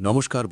নমস্কার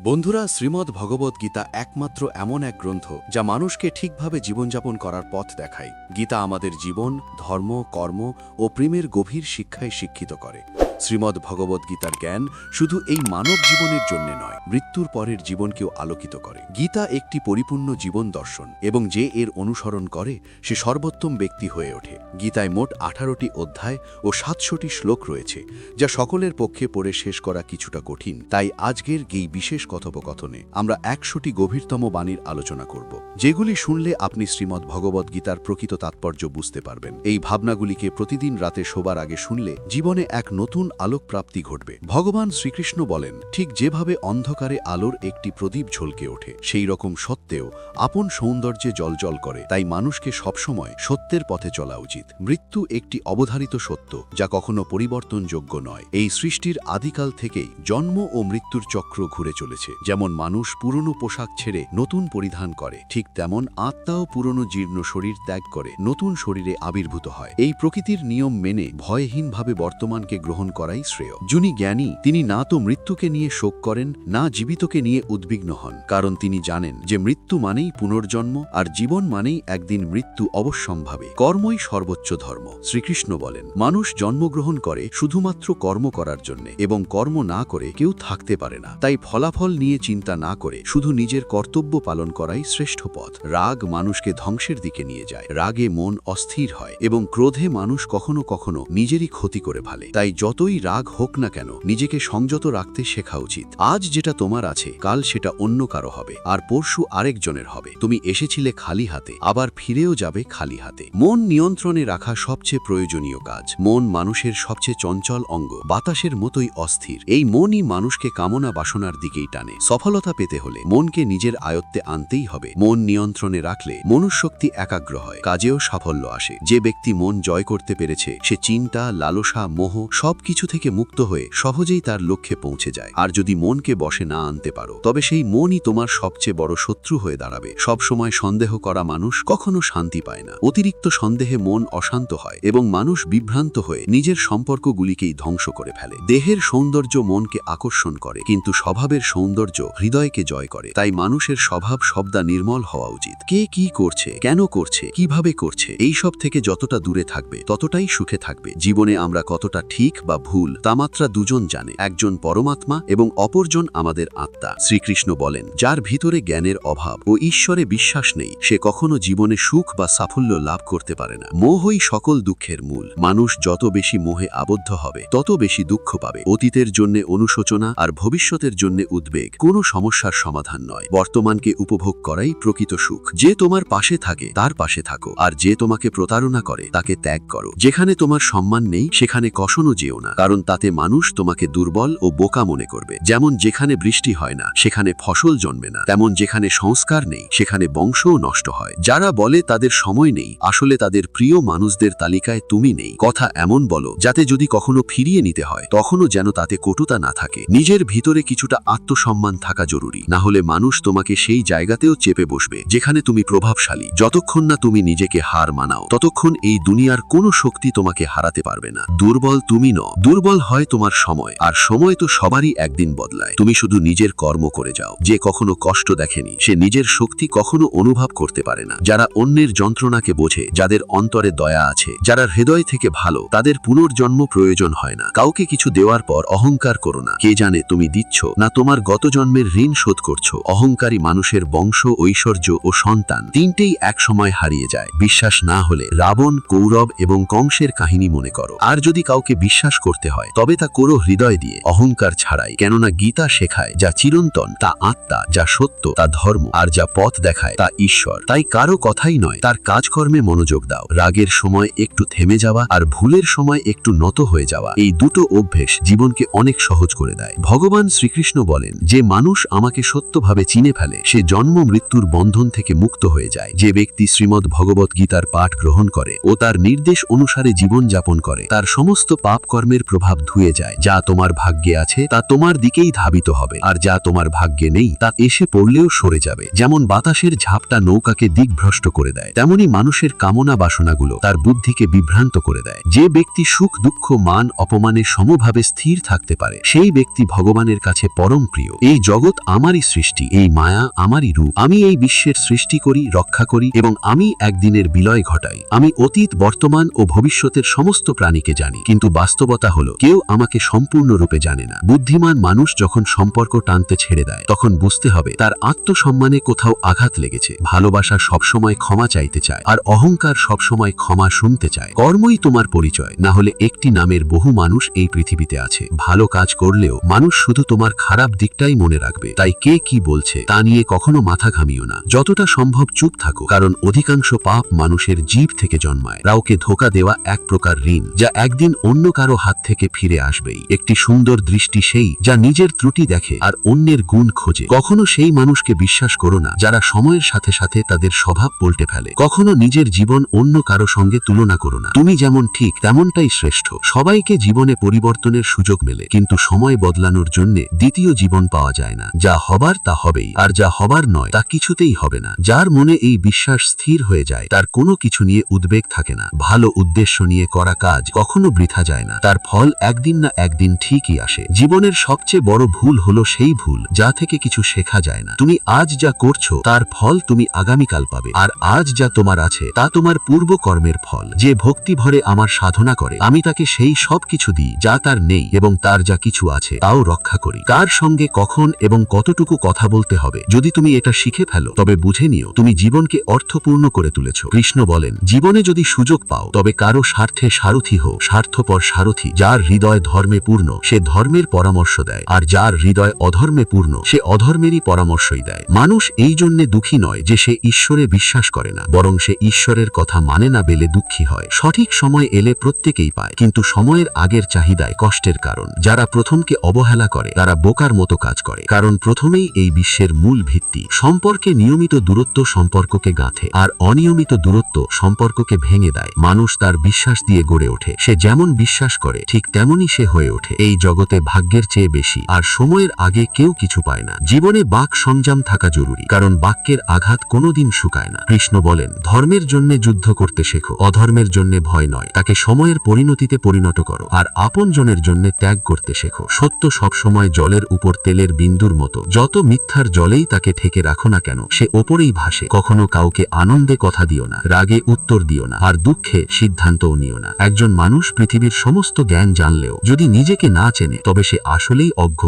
বন্ধুরা শ্রীমদ্ ভগবত গীতা একমাত্র এমন এক গ্রন্থ যা মানুষকে ঠিকভাবে জীবনযাপন করার পথ দেখায়। গীতা আমাদের জীবন, ধর্ম, কর্ম ও প্রেমের গভীর শিক্ষায় শিক্ষিত করে। শ্রীমদ্ ভগবত গীতার জ্ঞান শুধু এই মানব জীবনের জন্য নয়, মৃত্যুর পরের জীবনকেও আলোকিত করে। গীতা একটি পরিপূর্ণ জীবন দর্শন এবং যে এর অনুসরণ করে সে সর্বোত্তম ব্যক্তি হয়ে ওঠে। গীতায় মোট 18টি অধ্যায় ও 700টি শ্লোক রয়েছে, যা সকলের পক্ষে পড়ে শেষ করা কিছুটা কঠিন। তাই আজকের এই বিশেষ কথোপকথনে আমরা 100টি গভীরতম বাণীর আলোচনা করব, যেগুলি শুনলে আপনি শ্রীমদ্ ভগবত গীতার প্রকৃত তাৎপর্য বুঝতে পারবেন। এই ভাবনাগুলিকে প্রতিদিন রাতে শোবার আগে শুনলে জীবনে এক নতুন আলোক প্রাপ্তি ঘটবে। ভগবান শ্রীকৃষ্ণ বলেন, ঠিক যেভাবে অন্ধকারে আলোর একটি প্রদীপ ঝলকে ওঠে, সেই রকম সত্যেও আপন সৌন্দর্যে জ্বলজ্বল করে। তাই মানুষকে সবসময় সত্যের পথে চলা উচিত। মৃত্যু একটি অবধারিত সত্য, যা কখনো পরিবর্তনযোগ্য নয়। এই সৃষ্টির আদিকাল থেকেই জন্ম ও মৃত্যুর চক্র ঘুরে চলেছে। যেমন মানুষ পুরনো পোশাক ছেড়ে নতুন পরিধান করে, ঠিক তেমন আত্মাও পুরনো জীর্ণ শরীর ত্যাগ করে নতুন শরীরে আবির্ভূত হয়। এই প্রকৃতির নিয়ম মেনে ভয়হীনভাবে বর্তমানকে গ্রহণ করাই শ্রেয়। যিনি জ্ঞানী তিনি না তো মৃত্যুকে নিয়ে শোক করেন, না জীবিতকে নিয়ে উদ্বিগ্ন হন, কারণ তিনি জানেন যে মৃত্যু মানেই পুনর্জন্ম, আর জীবন মানেই একদিন মৃত্যু অবশ্যম্ভাবী। কর্মই সর্বোচ্চ ধর্ম। শ্রীকৃষ্ণ বলেন, মানুষ জন্মগ্রহণ করে শুধুমাত্র কর্ম করার জন্য, এবং কর্ম না করে কেউ থাকতে পারে না। তাই ফলাফল নিয়ে চিন্তা না করে শুধু নিজের কর্তব্য পালন করাই শ্রেষ্ঠ পথ। রাগ মানুষকে ধ্বংসের দিকে নিয়ে যায়। রাগে মন অস্থির হয় এবং ক্রোধে মানুষ কখনো কখনো নিজেরই ক্ষতি করে ফেলে। তাই যতই রাগ হোক না কেন, নিজেকে সংযত রাখতে শেখা উচিত। আজ যেটা তোমার আছে, কাল সেটা অন্য কারো হবে, আর পরশু আরেকজনের হবে। তুমি এসেছিলে খালি হাতে, আবার ফিরেও যাবে খালি হাতে। মন নিয়ন্ত্রণে রাখা সবচেয়ে প্রয়োজনীয় কাজ। মন মানুষের সবচেয়ে চঞ্চল অঙ্গ, বাতাসের মতোই অস্থির। এই মনই মানুষকে কামনা বাসনার দিকেই টানে। সফলতা পেতে হলে মনকে নিজের আয়ত্তে আনতেই হবে। মন নিয়ন্ত্রণে রাখলে মনুষ্যশক্তি একাগ্র হয়, কাজেও সাফল্য আসে। যে ব্যক্তি মন জয় করতে পেরেছে, সে চিন্তা, লালসা, মোহ সবকিছু থেকে মুক্ত হয়ে সহজেই তার লক্ষ্যে পৌঁছে যায়। আর যদি মনকে বশে না আনতে পারো, তবে সেই মনই তোমার সবচেয়ে বড় শত্রু হয়ে দাঁড়াবে। সবসময় সন্দেহ করা মানুষ কখনো শান্তি পায় না। অতিরিক্ত সন্দেহে মন অশান্ত হয় এবং মানুষ বিভ্রান্ত হয়ে নিজের সম্পর্কগুলিকেই ধ্বংস করে ফেলে। দেহের সৌন্দর্য মনকে আকর্ষণ করে, কিন্তু স্বভাবের সৌন্দর্য হৃদয়কে জয় করে। তাই মানুষের স্বভাব সবদা নির্মল হওয়া উচিত। কে কি করছে, কেন করছে, কিভাবে করছে, এইসব থেকে যতটা দূরে থাকবে ততটাই সুখে থাকবে। জীবনে আমরা কতটা ঠিক বা ভুল তা মাত্র দুজন জানে, একজন পরমাত্মা এবং অপরজন আমাদের আত্মা। শ্রীকৃষ্ণ বলেন, যার ভিতরে জ্ঞানের অভাব ও ঈশ্বরে বিশ্বাস নেই, সে কখনো জীবনে সুখ বা সাফল্য লাভ করতে পারে না। মোহই সকল দুঃখের মূল। মানুষ যত বেশি মোহে আবদ্ধ হবে, তত বেশি দুঃখ পাবে। অতীতের জন্য অনুশোচনা আর ভবিষ্যতের জন্য উদ্বেগ কোনো সমস্যার সমাধান নয়। বর্তমানকে উপভোগ করাই প্রকৃত সুখ। যে তোমার পাশে থাকে তার পাশে থাকো, আর যে তোমাকে প্রতারণা করে তাকে ত্যাগ করো। যেখানে তোমার সম্মান নেই সেখানে কখনো যেও না, কারণ তাতে মানুষ তোমাকে দুর্বল ও বোকা মনে করবে। যেমন যেখানে বৃষ্টি হয় না সেখানে ফসল জন্মে না, তেমন যেখানে সংস্কার নেই সেখানে বংশও নষ্ট হয়। যারা বলে তাদের সময় নেই, আসলে তাদের প্রিয় মানুষদের তালিকায় তুমি নেই। কথা এমন বলো যাতে যদি কখনো ফিরিয়ে নিতে হয়, তখনও যেন তাতে কটুতা না থাকে। নিজের ভিতরে কিছুটা আত্মসম্মান থাকা জরুরি, না হলে মানুষ তোমাকে সেই জায়গাতেও চেপে বসবে যেখানে তুমি প্রভাবশালী। যতক্ষণ না তুমি নিজেকে হার মানাও, ততক্ষণ এই দুনিয়ার কোনো শক্তি তোমাকে হারাতে পারবে না। দুর্বল তুমি নও, দুর্বল হয় তোমার সময়, আর সময় তো সবারই একদিন বদলায়। তুমি শুধু নিজের কর্ম করে যাও। যে কখনো কষ্ট দেখেনি সে নিজের শক্তি কখনো অনুভব করতে পারে না। যারা অন্যের যন্ত্রণাকে বোঝে, যাদের অন্তরে দয়া আছে, যারা হৃদয় থেকে ভালো, তাদের পুনর্জন্ম প্রয়োজন হয় না। কাউকে কিছু দেওয়ার পর অহংকার করো না। কে জানে তুমি দিচ্ছ না তোমার গত জন্মের ঋণ শোধ করছো। অহংকারী মানুষের বংশ, ঐশ্বর্য ও সন্তান তিনটেই একসময় হারিয়ে যায়। বিশ্বাস না হলে রাবণ, কৌরব এবং কংসের কাহিনী মনে করো। আর যদি কাউকে বিশ্বাস করতে হয় তবে তা করো হৃদয় দিয়ে, অহংকার ছাড়াই। কেননা গীতা শেখায়, যা চিরন্তন তা আত্মা, যা সত্য তা ধর্ম, আর যা পথ দেখায় তা ঈশ্বর। তাই কারো কথাই নয়, তার কাজকর্মে মনোযোগ দাও। রাগের সময় একটু থেমে যাওয়া আর ভুলের সময় একটু নত হয়ে যাওয়া, এই দুটো অভ্যেস জীবনকে অনেক সহজ করে দেয়। ভগবান শ্রীকৃষ্ণ বলেন, যে মানুষ আমাকে সত্যভাবে চিনে ফেলে সে জন্ম মৃত্যুর বন্ধন থেকে মুক্ত হয়ে যায়। যে ব্যক্তি শ্রীমদ্ ভগবত গীতার পাঠ গ্রহণ করে ও তার নির্দেশ অনুসারে জীবন যাপন করে, তার সমস্ত পাপ কর্মের কর্মের প্রভাব ধুয়ে যায়। যা তোমার ভাগ্যে আছে তা তোমার দিকেই ধাবিত হবে, আর যা তোমার ভাগ্যে নেই তা এসে পড়লেও সরে যাবে। যেমন বাতাসের ঝাপটা নৌকাকে দিকভ্রষ্ট করে দেয়, তেমনি মানুষের কামনা বাসনাগুলো তার বুদ্ধিকে বিভ্রান্ত করে দেয়। যে ব্যক্তি সুখ দুঃখ মান অপমানে সমভাবে স্থির থাকতে পারে, সেই ব্যক্তি ভগবানের কাছে পরম প্রিয়। এই জগৎ আমারই সৃষ্টি, এই মায়া আমারই রূপ। আমি এই বিশ্বের সৃষ্টি করি, রক্ষা করি এবং আমি একদিনের বিলয় ঘটাই। আমি অতীত, বর্তমান ও ভবিষ্যতের সমস্ত প্রাণীকে জানি, কিন্তু বাস্তবতা হলো কেউ আমাকে সম্পূর্ণরূপে জানে না। বুদ্ধিমান মানুষ যখন সম্পর্ক টানতে ছেড়ে দেয়, তখন বুঝতে হবে তার আত্মসম্মানে কোথাও আঘাত লেগেছে। ভালোবাসা সবসময় ক্ষমা চাইতে চায়, আর অহংকার সবসময় ক্ষমা শুনতে চায়। কর্মই তোমার পরিচয়, না হলে একটি নামের বহু মানুষ এই পৃথিবীতে আছে। ভালো কাজ করলেও মানুষ শুধু তোমার খারাপ দিকটাই মনে রাখবে। তাই কে কি বলছে তা নিয়ে কখনো মাথা ঘামিও না। যতটা সম্ভব চুপ থাকো, কারণ অধিকাংশ পাপ মানুষের জীব থেকে জন্মায়। কাউকে ধোঁকা দেওয়া এক প্রকার ঋণ, যা একদিন অন্য কারো হাত থেকে ফিরে আসবেই। একটি সুন্দর দৃষ্টি সেই যা নিজের ত্রুটি দেখে আর অন্যের গুণ খোঁজে। কখনো সেই মানুষকে বিশ্বাস করো না যারা সময়ের সাথে সাথে তাদের স্বভাব পাল্টে ফেলে। কখনো নিজের জীবন অন্য কারো সঙ্গে তুলনা করো না। তুমি যেমন ঠিক তেমনটাই শ্রেষ্ঠ। সবাইকে জীবনে পরিবর্তনের সুযোগ মেলে, কিন্তু সময় বদলানোর জন্য দ্বিতীয় জীবন পাওয়া যায় না। যা হবার তা হবেই, আর যা হবার নয় তা কিছুতেই হবে না। যার মনে এই বিশ্বাস স্থির হয়ে যায়, তার কোনো কিছু নিয়ে উদ্বেগ থাকে না। ভালো উদ্দেশ্য নিয়ে করা কাজ কখনো বৃথা যায় না, তার ফল একদিন না একদিন ঠিকই আসে। জীবনের সবচেয়ে বড় ভুল হলো সেই ভুল যা থেকে কিছু শেখা যায় না। তুমি আজ যা করছো তার ফল তুমি আগামীকাল পাবে, আর আজ যা তোমার আছে তা তোমার পূর্ব কর্মের ফল। যে ভক্তি ভরে আমার সাধনা করে, আমি তাকে সেই সব কিছু দিই যা তার নেই, এবং তার যা কিছু আছে তাও রক্ষা করি। কার সঙ্গে কখন এবং কতটুকু কথা বলতে হবে যদি তুমি এটা শিখে ফেলো, তবে বুঝে নিও তুমি জীবনকে অর্থপূর্ণ করে তুলেছ। কৃষ্ণ বলেন, জীবনে যদি সুযোগ পাও তবে কারো স্বার্থে সারথি হও। স্বার্থপর সারথি, যার হৃদয় ধর্মে পূর্ণ সে ধর্মের পরামর্শ দেয়, আর যার হৃদয় অধর্মে পূর্ণ সে অধর্মেরই পরামর্শই দেয়। মানুষ এই জন্যে দুঃখী নয় যে সে ঈশ্বরে বিশ্বাস করে না, বরং সে ঈশ্বরের কথা মানে না বেলে দুঃখী হয়। সঠিক সময় এলে প্রত্যেকেই পায়, কিন্তু সময়ের আগের চাহিদায় কষ্টের কারণ। যারা প্রথমকে অবহেলা করে তারা বোকার মতো কাজ করে, কারণ প্রথমেই এই বিশ্বের মূল ভিত্তি। সম্পর্কে নিয়মিত দূরত্ব সম্পর্ককে গাঁথে, আর অনিয়মিত দূরত্ব সম্পর্ককে ভেঙে দেয়। মানুষ তার বিশ্বাস দিয়ে গড়ে ওঠে, সে যেমন বিশ্বাস করে ঠিক তেমনই সে হয়ে ওঠে। এই জগতে ভাগ্যের চেয়ে বেশি আর সময়ের আগে কেউ কিছু পায় না। জীবনে বাক সংযম থাকা জরুরি, কারণ বাক্যের আঘাত কোনোদিন শুকায় না। কৃষ্ণ বলেন, ধর্মের জন্য যুদ্ধ করতে শেখো, অধর্মের জন্য ভয় নয়। তাকে সময়ের পরিণতিতে পরিণত করো, আর আপনজনের জন্য ত্যাগ করতে শেখো। সত্য সবসময় জলের উপর তেলের বিন্দুর মতো, যত মিথ্যার জলেই তাকে ঠেকে রাখো না কেন সে ওপরেই ভাসে। কখনো কাউকে আনন্দে কথা দিও না, রাগে উত্তর দিও না, আর দুঃখে সিদ্ধান্তও নিও না। একজন মানুষ পৃথিবীর সমস্ত জ্ঞান জানলেও যদি নিজেকে না চেনে, তবে সে আসলেই অজ্ঞ।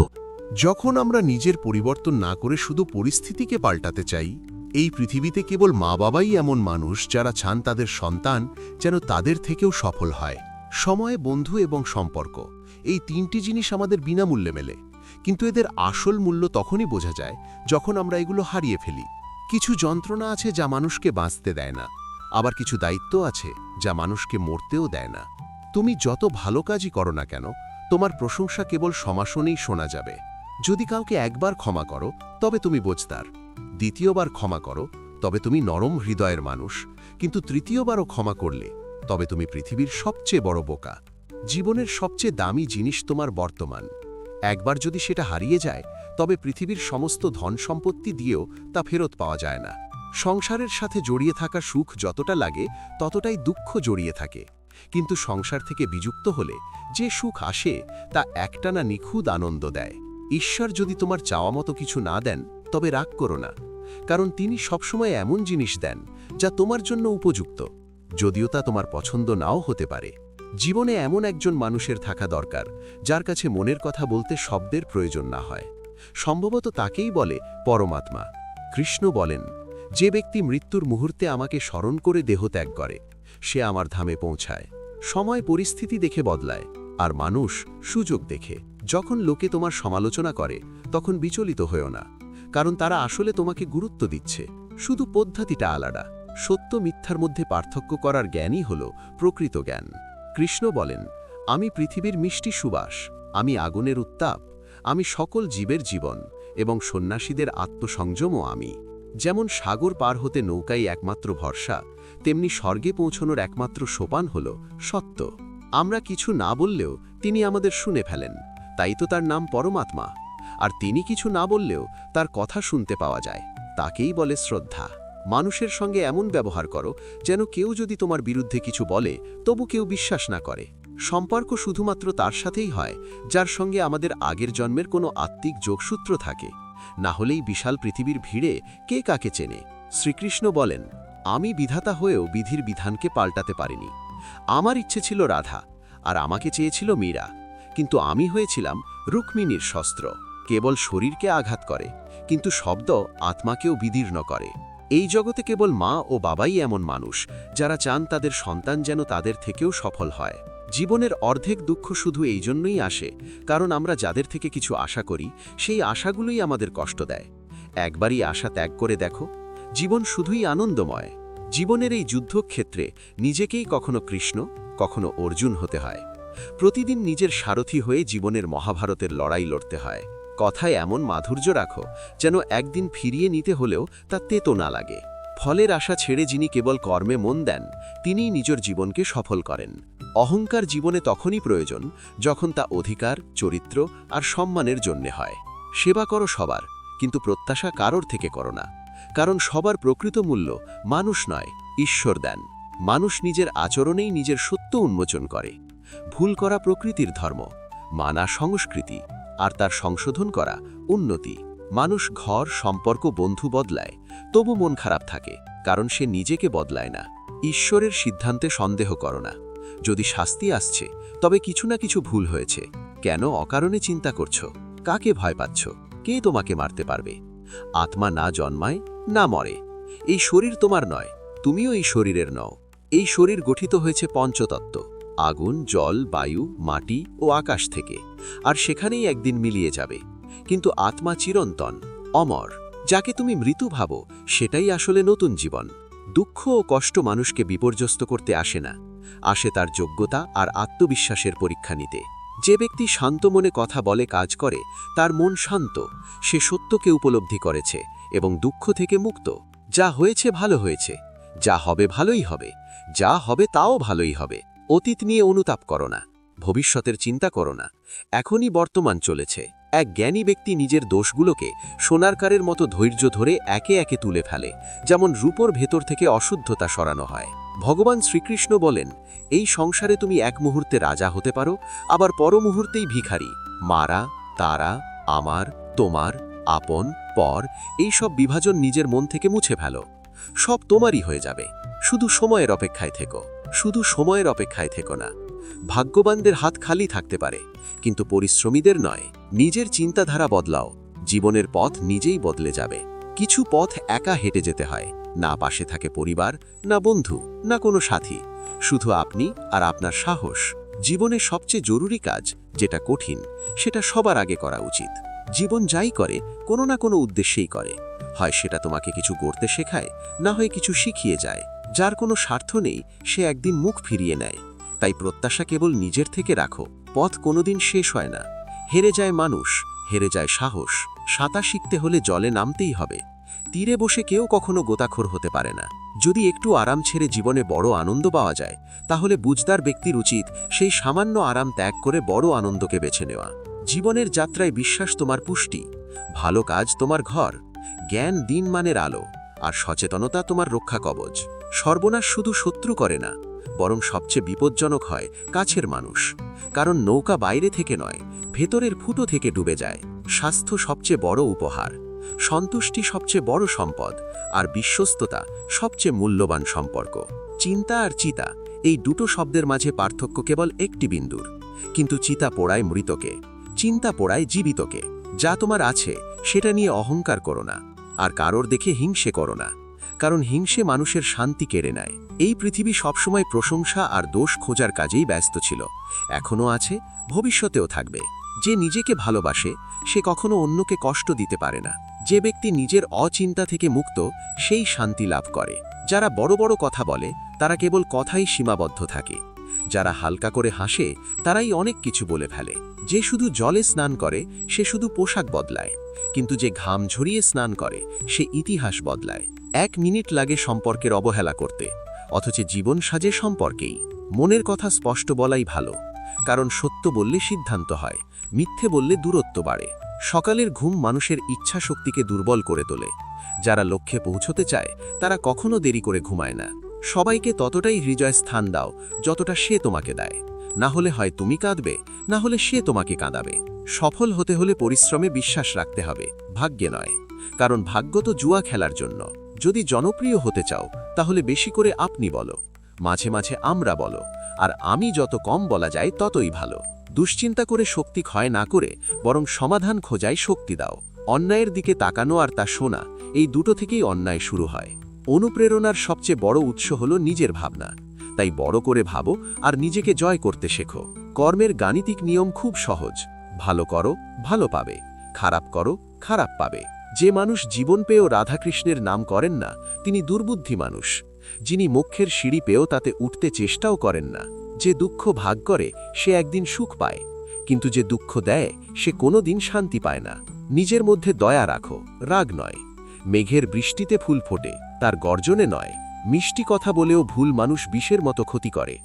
যখন আমরা নিজের পরিবর্তন না করে শুধু পরিস্থিতিকে পাল্টাতে চাই, এই পৃথিবীতে কেবল মা বাবাই এমন মানুষ যারা চান তাদের সন্তান যেন তাদের থেকেও সফল হয়। সময়, বন্ধু এবং সম্পর্ক, এই তিনটি জিনিস আমাদের বিনামূল্যে মেলে, কিন্তু এদের আসল মূল্য তখনই বোঝা যায় যখন আমরা এগুলো হারিয়ে ফেলি। কিছু যন্ত্রণা আছে যা মানুষকে বাঁচতে দেয় না, আবার কিছু দায়িত্ব আছে যা মানুষকে মরতেও দেয় না। তুমি যত ভালো কাজই করো না কেন, তোমার প্রশংসা কেবল সমাসনেই শোনা যাবে। যদি কাউকে একবার ক্ষমা করো তবে তুমি বোঝদার, দ্বিতীয়বার ক্ষমা করো তবে তুমি নরম হৃদয়ের মানুষ, কিন্তু তৃতীয়বারও ক্ষমা করলে তবে তুমি পৃথিবীর সবচেয়ে বড় বোকা। জীবনের সবচেয়ে দামি জিনিস তোমার বর্তমান। একবার যদি সেটা হারিয়ে যায়, তবে পৃথিবীর সমস্ত ধন সম্পত্তি দিয়েও তা ফেরত পাওয়া যায় না। সংসারের সাথে জড়িয়ে থাকা সুখ যতটা লাগে ততটাই দুঃখ জড়িয়ে থাকে, কিন্তু সংসার থেকে বিযুক্ত হলে যে সুখ আসে তা একটানা নিখুঁত আনন্দ দেয়। ঈশ্বর যদি তোমার চাওয়া মতো কিছু না দেন তবে রাগ করো না, কারণ তিনি সবসময় এমন জিনিস দেন যা তোমার জন্য উপযুক্ত, যদিও তা তোমার পছন্দ নাও হতে পারে। জীবনে এমন একজন মানুষের থাকা দরকার যার কাছে মনের কথা বলতে শব্দের প্রয়োজন না হয়। সম্ভবত তাকেই বলে পরমাত্মা। কৃষ্ণ বলেন, যে ব্যক্তি মৃত্যুর মুহূর্তে আমাকে স্মরণ করে দেহত্যাগ করে সে আমার ধামে পৌঁছায়। সময় পরিস্থিতি দেখে বদলায়, আর মানুষ সুযোগ দেখে। যখন লোকে তোমার সমালোচনা করে তখন বিচলিত হয়েও না, কারণ তারা আসলে তোমাকে গুরুত্ব দিচ্ছে, শুধু পদ্ধতিটা আলাদা। সত্য মিথ্যার মধ্যে পার্থক্য করার জ্ঞানই হল প্রকৃত জ্ঞান। কৃষ্ণ বলেন, আমি পৃথিবীর মিষ্টি সুবাস, আমি আগুনের উত্তাপ, আমি সকল জীবের জীবন এবং সন্ন্যাসীদের আত্মসংযমও আমি। যেমন সাগর পার হতে নৌকাই একমাত্র ভরসা, তেমনি স্বর্গে পৌঁছনোর একমাত্র সোপান হল সত্য। আমরা কিছু না বললেও তিনি আমাদের শুনে ফেলেন, তাই তো তার নাম পরমাত্মা। আর তিনি কিছু না বললেও তার কথা শুনতে পাওয়া যায়, তাকেই বলে শ্রদ্ধা। মানুষের সঙ্গে এমন ব্যবহার করো যেন কেউ যদি তোমার বিরুদ্ধে কিছু বলে তবু কেউ বিশ্বাস না করে। সম্পর্ক শুধুমাত্র তার সাথেই হয় যার সঙ্গে আমাদের আগের জন্মের কোনো আত্মিক যোগসূত্র থাকে, না হলেই বিশাল পৃথিবীর ভিড়ে কে কাকে চেনে। শ্রীকৃষ্ণ বলেন, আমি বিধাতা হয়েও বিধির বিধানকে পাল্টাতে পারিনি। আমার ইচ্ছে ছিল রাধা, আর আমাকে চেয়েছিল মীরা, কিন্তু আমি হয়েছিলাম রুক্মিণীর শস্ত্র। কেবল শরীরকে আঘাত করে, কিন্তু শব্দ আত্মাকেও বিদীর্ণ করে। এই জগতে কেবল মা ও বাবাই এমন মানুষ যারা চান তাদের সন্তান যেন তাদের থেকেও সফল হয়। জীবনের অর্ধেক দুঃখ শুধু এই জন্যই আসে কারণ আমরা যাদের থেকে কিছু আশা করি সেই আশাগুলোই আমাদের কষ্ট দেয়। একবারই আশা ত্যাগ করে দেখো, জীবন শুধুই আনন্দময়। জীবনের এই যুদ্ধক্ষেত্রে নিজেকেই কখনো কৃষ্ণ, কখনো অর্জুন হতে হয়। প্রতিদিন নিজের সারথি হয়ে জীবনের মহাভারতের লড়াই লড়তে হয়। কথায় এমন মাধুর্য রাখো যেন একদিন ফিরিয়ে নিতে হলেও তা তেতো না লাগে। ফলের আশা ছেড়ে যিনি কেবল কর্মে মন দেন তিনিই নিজের জীবনকে সফল করেন। অহংকার জীবনে তখনই প্রয়োজন যখন তা অধিকার, চরিত্র আর সম্মানের জন্যে হয়। সেবা করো সবার, কিন্তু প্রত্যাশা কারোর থেকে করো না, কারণ সবার প্রকৃত মূল্য মানুষ নয়, ঈশ্বর দেন। মানুষ নিজের আচরণেই নিজের সত্য উন্মোচন করে। ভুল করা প্রকৃতির ধর্ম, মানা সংস্কৃতি, আর তার সংশোধন করা উন্নতি। মানুষ ঘর, সম্পর্ক, বন্ধু বদলায়, তবু মন খারাপ থাকে, কারণ সে নিজেকে বদলায় না। ঈশ্বরের সিদ্ধান্তে সন্দেহ করো না। যদি শাস্তি আসছে তবে কিছু না কিছু ভুল হয়েছে। কেন অকারণে চিন্তা করছো? কাকে ভয় পাচ্ছ? কে তোমাকে মারতে পারবে? আত্মা না জন্মায় না মরে। এই শরীর তোমার নয়, তুমিও এই শরীরের নও। এই শরীর গঠিত হয়েছে পঞ্চতত্ত্ব, আগুন, জল, বায়ু, মাটি ও আকাশ থেকে, আর সেখানেই একদিন মিলিয়ে যাবে। কিন্তু আত্মা চিরন্তন, অমর। যাকে তুমি মৃত্যু ভাবো সেটাই আসলে নতুন জীবন। দুঃখ ও কষ্ট মানুষকে বিপর্যস্ত করতে আসে না, আসে তার যোগ্যতা আর আত্মবিশ্বাসের পরীক্ষা নিতে। যে ব্যক্তি শান্ত মনে কথা বলে, কাজ করে, তার মন শান্ত, সে সত্যকে উপলব্ধি করেছে এবং দুঃখ থেকে মুক্ত। যা হয়েছে ভালো হয়েছে, যা হবে ভালোই হবে, যা হবে তাও ভালোই হবে। অতীত নিয়ে অনুতাপ করো না, ভবিষ্যতের চিন্তা করো না, এখনই বর্তমান চলেছে। এক জ্ঞানী ব্যক্তি নিজের দোষগুলোকে সোনারকারের মতো ধৈর্য ধরে একে একে তুলে ফেলে, যেমন রূপোর ভেতর থেকে অশুদ্ধতা সরানো হয়। ভগবান শ্রীকৃষ্ণ বলেন, এই সংসারে তুমি এক মুহূর্তে রাজা হতে পারো, আবার পর মুহূর্তেই ভিখারি। মারা, তারা, আমার, তোমার, আপন, পর, এই সব বিভাজন নিজের মন থেকে মুছে ফেলো। সব তোমারই হয়ে যাবে, শুধু সময়ের অপেক্ষায় থেকো। শুধু সময়ের অপেক্ষায় থেকো না। ভাগ্যবানদের হাত খালি থাকতে পারে, কিন্তু পরিশ্রমীদের নয়। নিজের চিন্তাধারা বদলাও, জীবনের পথ নিজেই বদলে যাবে। কিছু পথ একা হেঁটে যেতে হয়, না পাশে থাকে পরিবার, না বন্ধু, না কোনো সাথী, শুধু আপনি আর আপনার সাহস। জীবনের সবচেয়ে জরুরি কাজ যেটা কঠিন, সেটা সবার আগে করা উচিত। জীবন যাই করে কোনো না কোনো উদ্দেশ্যেই করে, হয় সেটা তোমাকে কিছু গড়তে শেখায়, না হয় কিছু শিখিয়ে যায়। যার কোনো স্বার্থ নেই সে একদিন মুখ ফিরিয়ে নেয়। তাই প্রত্যাশা কেবল নিজের থেকে রাখো। পথ কোনোদিন শেষ হয় না। হেরে যায় মানুষ, হেরে যায় সাহস। সাঁতার শিখতে হলে জলে নামতেই হবে। তীরে বসে কেউ কখনো গোতাখোর হতে পারে না। যদি একটু আরাম ছেড়ে জীবনে বড় আনন্দ পাওয়া যায়, তাহলে বুঝদার ব্যক্তির উচিত সেই সামান্য আরাম ত্যাগ করে বড় আনন্দকে বেছে নেওয়া। জীবনের যাত্রায় বিশ্বাস তোমার পুষ্টি, ভালো কাজ তোমার ঘর, জ্ঞান দিনমানের আলো, আর সচেতনতা তোমার রক্ষা কবচ। সর্বনাশ শুধু শত্রু করে না, বরং সবচেয়ে বিপজ্জনক হয় কাছের মানুষ। কারণ নৌকা বাইরে থেকে নয়, ভেতরের ফুটো থেকে ডুবে যায়। স্বাস্থ্য সবচেয়ে বড় উপহার, সন্তুষ্টি সবচেয়ে বড় সম্পদ, আর বিশ্বস্ততা সবচেয়ে মূল্যবান সম্পর্ক। চিন্তা আর চিতা, এই দুটো শব্দের মাঝে পার্থক্য কেবল একটি বিন্দুর। কিন্তু চিতা পোড়ায় মৃতকে, চিন্তা পোড়ায় জীবিতকে। যা তোমার আছে সেটা নিয়ে অহংকার করো না, আর কারোর দেখে হিংসে করো না, কারণ হিংসে মানুষের শান্তি কেড়ে নেয়। এই পৃথিবী সবসময় প্রশংসা আর দোষ খোঁজার কাজেই ব্যস্ত ছিল, এখনও আছে, ভবিষ্যতেও থাকবে। যে নিজেকে ভালোবাসে সে কখনো অন্যকে কষ্ট দিতে পারে না। যে ব্যক্তি নিজের অচিন্তা থেকে মুক্ত সেই শান্তি লাভ করে। যারা বড় বড় কথা বলে তারা কেবল কথাই সীমাবদ্ধ থাকে। যারা হালকা করে হাসে তারাই অনেক কিছু বলে ফেলে। যে শুধু জলে স্নান করে সে শুধু পোশাক বদলায়, কিন্তু যে ঘাম ঝরিয়ে স্নান করে সে ইতিহাস বদলায়। 1 মিনিট লাগে সম্পর্কের অবহেলা করতে, অথচ জীবন সাজে সম্পর্কেই। মনের কথা স্পষ্ট বলাই ভালো, কারণ সত্য বললে সিদ্ধান্ত হয়, মিথ্যে বললে দূরত্ব বাড়ে। সকালের ঘুম মানুষের ইচ্ছা শক্তিকে দুর্বল করে তোলে। যারা লক্ষ্যে পৌঁছতে চায় তারা কখনো দেরি করে ঘুমায় না। সবাইকে ততটাই হৃদয় স্থান দাও যতটা সে তোমাকে দেয়। না হলে হয় তুমি কাঁদবে, না হলে সে তোমাকে কাঁদাবে। সফল হতে হলে পরিশ্রমে বিশ্বাস রাখতে হবে, ভাগ্যে নয়। কারণ ভাগ্য তো জুয়া খেলার জন্য। যদি জনপ্রিয় হতে চাও তাহলে বেশি করে আপনি বলো, মাঝে মাঝে আমরা বলো, আর আমি যত কম বলা যায় ততই ভালো। দুশ্চিন্তা করে শক্তি ক্ষয় না করে বরং সমাধান খোঁজায় শক্তি দাও। অন্যায়ের দিকে তাকানো আর তা শোনা, এই দুটো থেকেই অন্যায় শুরু হয়। অনুপ্রেরণার সবচেয়ে বড় উৎস হলো নিজের ভাবনা। তাই বড় করে ভাবো আর নিজেকে জয় করতে শেখো। কর্মের গাণিতিক নিয়ম খুব সহজ। ভালো করো, ভালো পাবে। খারাপ করো, খারাপ পাবে। যে মানুষ জীবন পেয়েও রাধাকৃষ্ণের নাম করেন না, তিনি দুর্বুদ্ধি মানুষ। যিনি মোক্ষের সিঁড়ি পেয়েও তাতে উঠতে চেষ্টাও করেন না। যে দুঃখ ভাগ করে সে একদিন সুখ পায়, কিন্তু যে দুঃখ দেয় সে কোনো দিন শান্তি পায় না। নিজের মধ্যে দয়া রাখো, রাগ নয়। মেঘের বৃষ্টিতে ফুল ফোটে, তার গর্জনে নয়। মিষ্টি কথা বলেও ভুল মানুষ বিষের মতো ক্ষতি করে।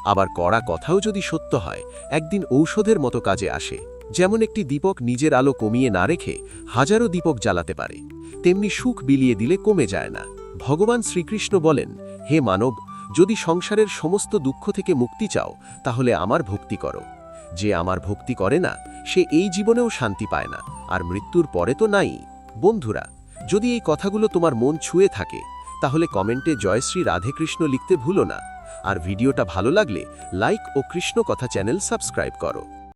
আবার কড়া কথাও যদি সত্য হয় একদিন ঔষধের মতো কাজে আসে। যেমন একটি দীপক নিজের আলো কমিয়ে না রেখে হাজারো দীপক জ্বালাতে পারে, তেমনি সুখ বিলিয়ে দিলে কমে যায় না। ভগবান শ্রীকৃষ্ণ বলেন, হে মানব, যদি সংসারের সমস্ত দুঃখ থেকে মুক্তি চাও তাহলে আমার ভক্তি করো। যে আমার ভক্তি করে না সে এই জীবনেও শান্তি পায় না, আর মৃত্যুর পরে তো নাই। বন্ধুরা, যদি এই কথাগুলো তোমার মন ছুঁয়ে থাকে তাহলে কমেন্টে জয় শ্রী রাধেকৃষ্ণ লিখতে ভুলো না। আর ভিডিওটা ভালো লাগলে লাইক ও কৃষ্ণ কথা চ্যানেল সাবস্ক্রাইব করো।